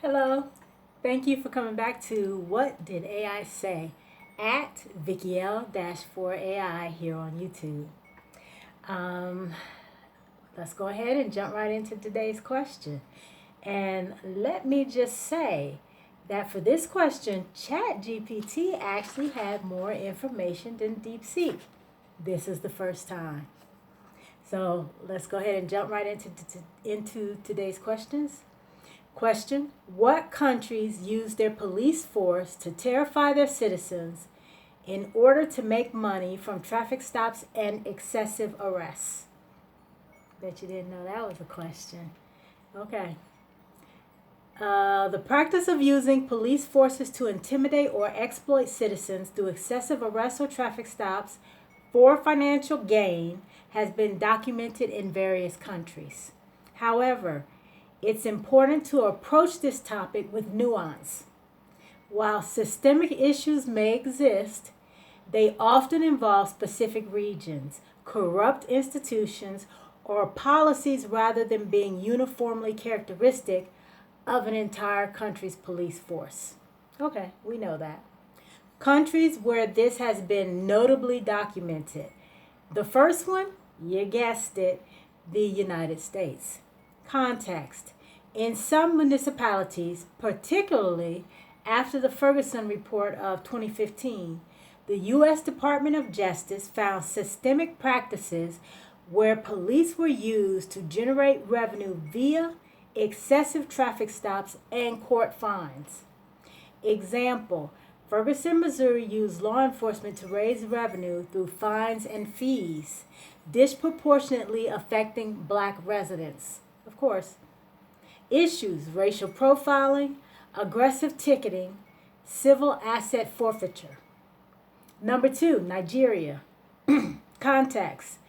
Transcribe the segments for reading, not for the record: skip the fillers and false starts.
Hello. Thank you for coming back to What Did AI Say? At VikiL-4AI here on YouTube. Um, let's go ahead and jump right into today's question. And let me just say that for this question, Chatgpt actually had more information than Deepseek. This is the first time. So let's go ahead and jump right into today's questions. Question: what countries use their police force to terrify their citizens in order to make money from traffic stops and excessive arrests? Bet you didn't know that was a question. Okay. The practice of using police forces to intimidate or exploit citizens through excessive arrests or traffic stops for financial gain has been documented in various countries. However, it's important to approach this topic with nuance. While systemic issues may exist, they often involve specific regions, corrupt institutions, or policies rather than being uniformly characteristic of an entire country's police force. Okay, we know that. Countries where this has been notably documented. The first one, you guessed it, the United States. Context: in some municipalities, particularly after the Ferguson report of 2015, the U.S. Department of Justice found systemic practices where police were used to generate revenue via excessive traffic stops and court fines. Example: Ferguson, Missouri used law enforcement to raise revenue through fines and fees, disproportionately affecting black residents. Of course. Issues: racial profiling, aggressive ticketing, civil asset forfeiture. Number two, Nigeria. Context: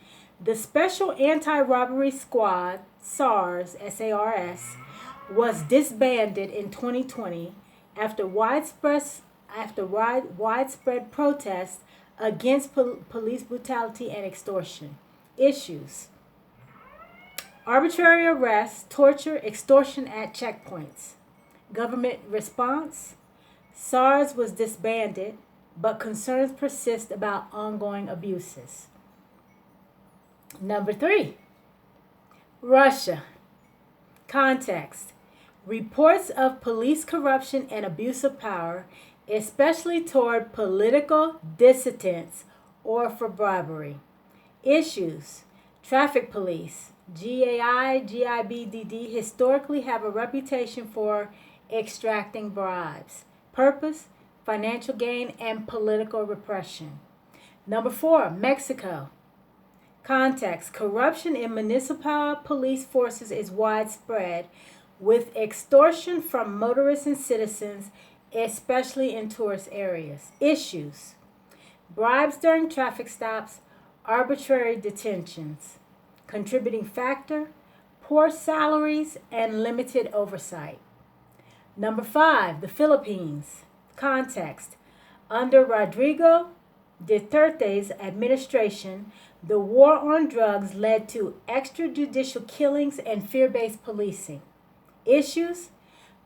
the Special Anti-Robbery Squad, SARS, was disbanded in 2020 after widespread protests against police brutality and extortion. Issues: arbitrary arrests, torture, extortion at checkpoints. Government response: SARS was disbanded, but concerns persist about ongoing abuses. Number three, Russia. Context: reports of police corruption and abuse of power, especially toward political dissidents or for bribery. Issues: traffic police, GIBDD historically have a reputation for extracting bribes. Purpose: financial gain and political repression. Number four, Mexico. Context: corruption in municipal police forces is widespread, with extortion from motorists and citizens, especially in tourist areas. Issues: bribes during traffic stops, arbitrary detentions. Contributing factor: poor salaries and limited oversight. Number five, the Philippines. Context: under Rodrigo Duterte's administration, the war on drugs led to extrajudicial killings and fear-based policing. Issues: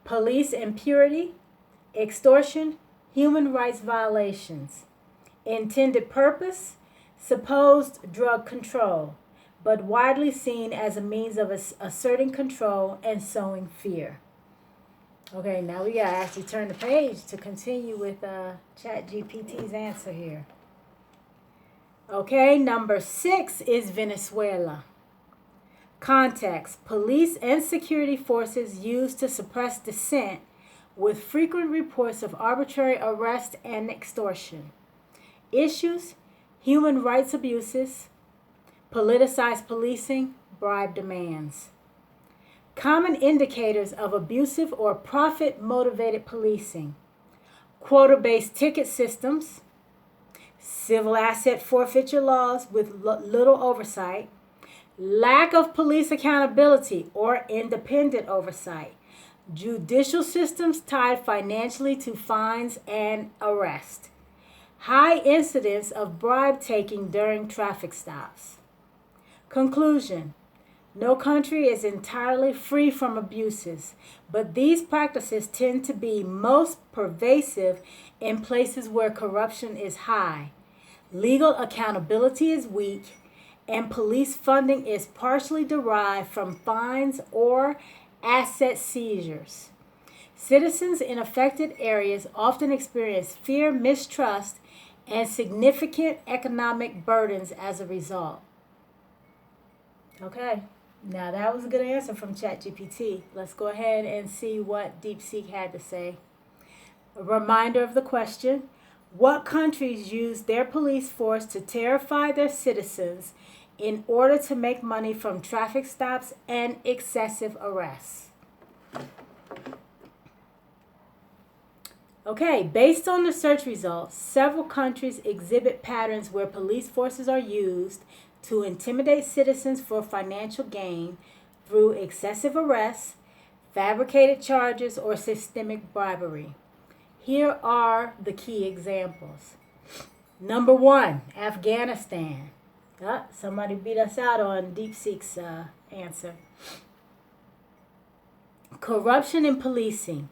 police impurity, extortion, human rights violations. Intended purpose: supposed drug control, but widely seen as a means of asserting control and sowing fear. Okay, now we gotta actually turn the page to continue with ChatGPT's answer here. Okay, number six is Venezuela. Context: police and security forces used to suppress dissent, with frequent reports of arbitrary arrest and extortion. Issues: human rights abuses, politicized policing, bribe demands. Common indicators of abusive or profit-motivated policing: quota-based ticket systems, civil asset forfeiture laws with little oversight, lack of police accountability or independent oversight, judicial systems tied financially to fines and arrest, high incidence of bribe taking during traffic stops. Conclusion: No country is entirely free from abuses, but these practices tend to be most pervasive in places where corruption is high, legal accountability is weak, and police funding is partially derived from fines or asset seizures. Citizens in affected areas often experience fear, mistrust, and significant economic burdens as a result. Okay, now that was a good answer from Chatgpt. Let's go ahead and see what Deepseek had to say. A reminder of the question: what countries use their police force to terrify their citizens in order to make money from traffic stops and excessive arrests? Okay, based on the search results, several countries exhibit patterns where police forces are used to intimidate citizens for financial gain through excessive arrests, fabricated charges, or systemic bribery. Here are the key examples. Number one, Afghanistan. Somebody beat us out on Deepseek's answer. Corruption in policing.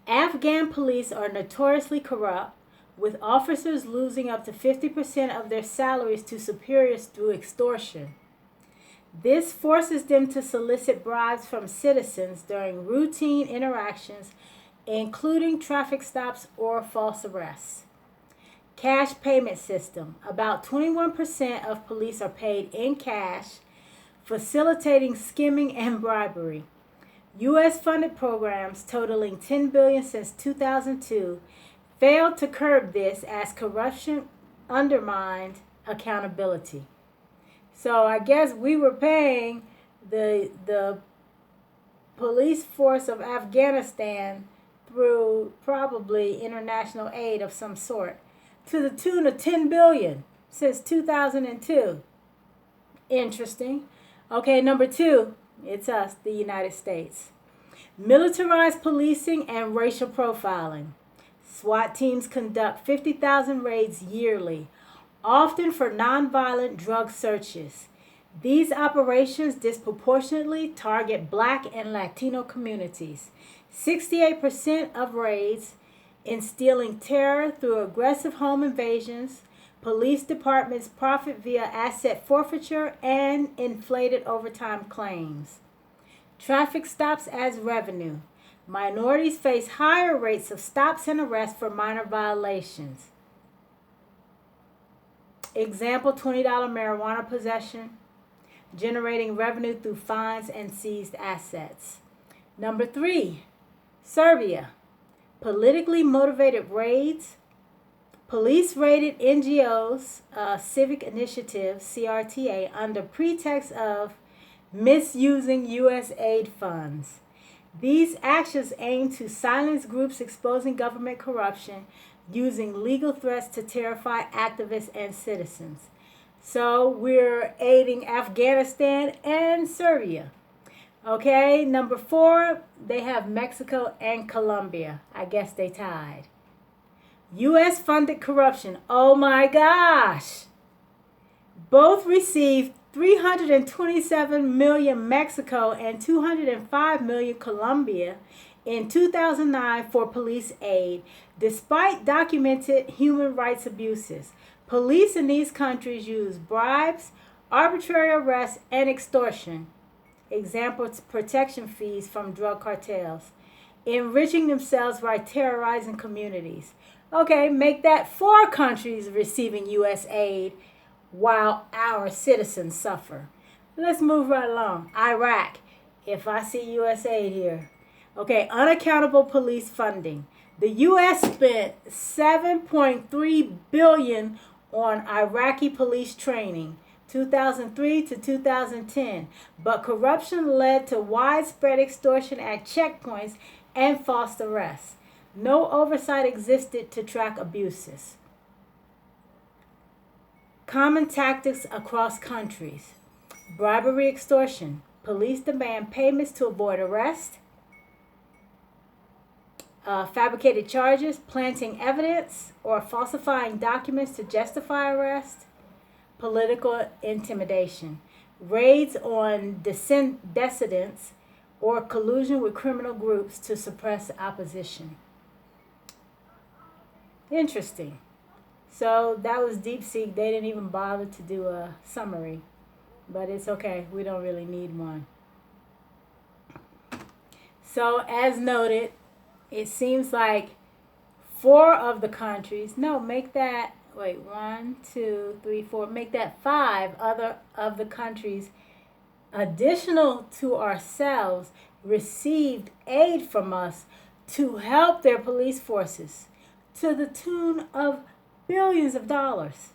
Afghan police are notoriously corrupt, with officers losing up to 50% of their salaries to superiors through extortion. This forces them to solicit bribes from citizens during routine interactions, including traffic stops or false arrests. Cash payment system. About 21% of police are paid in cash, facilitating skimming and bribery. U.S. funded programs totaling $10 billion since 2002 failed to curb this as corruption undermined accountability. So I guess we were paying the police force of Afghanistan through probably international aid of some sort to the tune of $10 billion since 2002. Interesting. Okay, number two, it's us, the United States. Militarized policing and racial profiling. SWAT teams conduct 50,000 raids yearly, often for nonviolent drug searches. These operations disproportionately target Black and Latino communities. 68% of raids instilling terror through aggressive home invasions. Police departments profit via asset forfeiture and inflated overtime claims. Traffic stops as revenue. Minorities face higher rates of stops and arrests for minor violations. Example, $20 marijuana possession, generating revenue through fines and seized assets. Number three, Serbia. Politically motivated raids. Police raided NGOs, Civic Initiative, CRTA, under pretext of misusing U.S. aid funds. These actions aim to silence groups exposing government corruption using legal threats to terrify activists and citizens. So we're aiding Afghanistan and Serbia. Okay, number four, they have Mexico and Colombia. I guess they tied. U.S. funded corruption. Oh my gosh. Both received $327 million Mexico and $205 million Colombia in 2009 for police aid, despite documented human rights abuses. Police in these countries use bribes, arbitrary arrests, and extortion. Example, protection fees from drug cartels, enriching themselves by terrorizing communities. Okay, make that 4 countries receiving U.S. aid while our citizens suffer. Let's move right along. Iraq. If I see U.S. aid here. Okay, unaccountable police funding. The U.S. spent $7.3 billion on Iraqi police training, 2003 to 2010, but corruption led to widespread extortion at checkpoints and false arrests. No oversight existed to track abuses. Common tactics across countries. Bribery, extortion. Police demand payments to avoid arrest. Fabricated charges, planting evidence, or falsifying documents to justify arrest. Political intimidation. raids on dissidents, or collusion with criminal groups to suppress opposition. Interesting. So that was Deepseek. They didn't even bother to do a summary, but it's okay. We don't really need one. So as noted, it seems like 4 of the countries, no, make that, wait, 1, 2, 3, 4, make that 5 other of the countries additional to ourselves received aid from us to help their police forces to the tune of billions of dollars.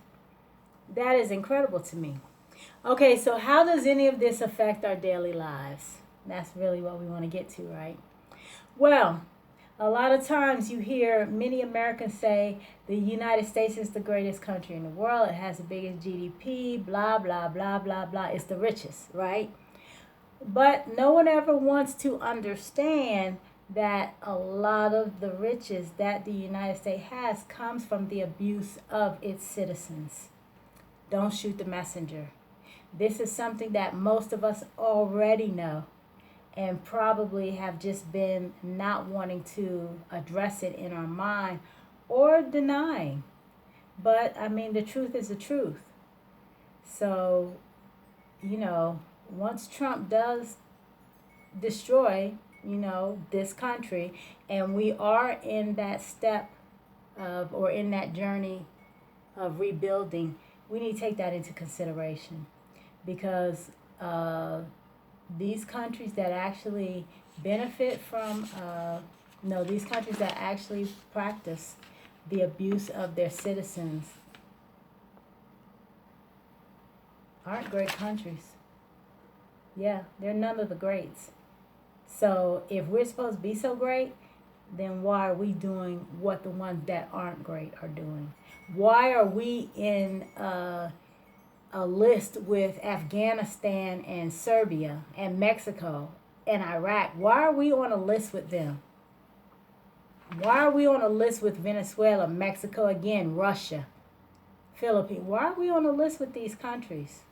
That is incredible to me. Okay, so how does any of this affect our daily lives? That's really what we want to get to, right? Well, a lot of times you hear many Americans say the United States is the greatest country in the world. It has the biggest GDP, blah, blah, blah, blah, blah. It's the richest, right? But no one ever wants to understand that a lot of the riches that the United States has comes from the abuse of its citizens. Don't shoot the messenger. This is something that most of us already know and probably have just been not wanting to address it in our mind or denying. But I mean, the truth is the truth. So, once Trump does destroy, this country, and we are in that step of, or in that journey of rebuilding, we need to take that into consideration, because these countries that actually benefit from, these countries that actually practice the abuse of their citizens aren't great countries. Yeah, they're none of the greats. So if we're supposed to be so great, then why are we doing what the ones that aren't great are doing? Why are we in a list with Afghanistan and Serbia and Mexico and Iraq? Why are we on a list with them? Why are we on a list with Venezuela, Mexico again, Russia, Philippines? Why are we on a list with these countries?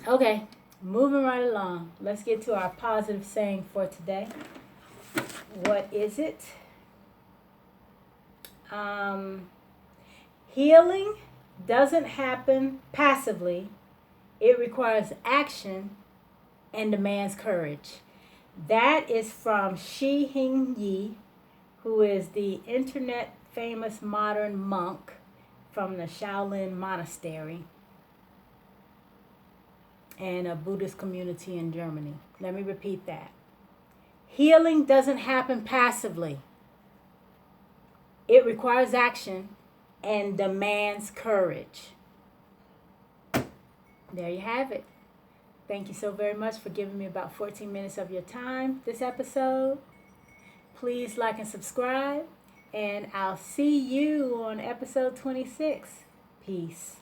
Okay, moving right along. Let's get to our positive saying for today. What is it? Healing doesn't happen passively. It requires action and demands courage. That is from Shi Hing Yi, who is the internet famous modern monk from the Shaolin Monastery and a Buddhist community in Germany. Let me repeat that. Healing doesn't happen passively. It requires action and demands courage. There you have it. Thank you so very much for giving me about 14 minutes of your time this episode. Please like and subscribe, and I'll see you on episode 26. Peace.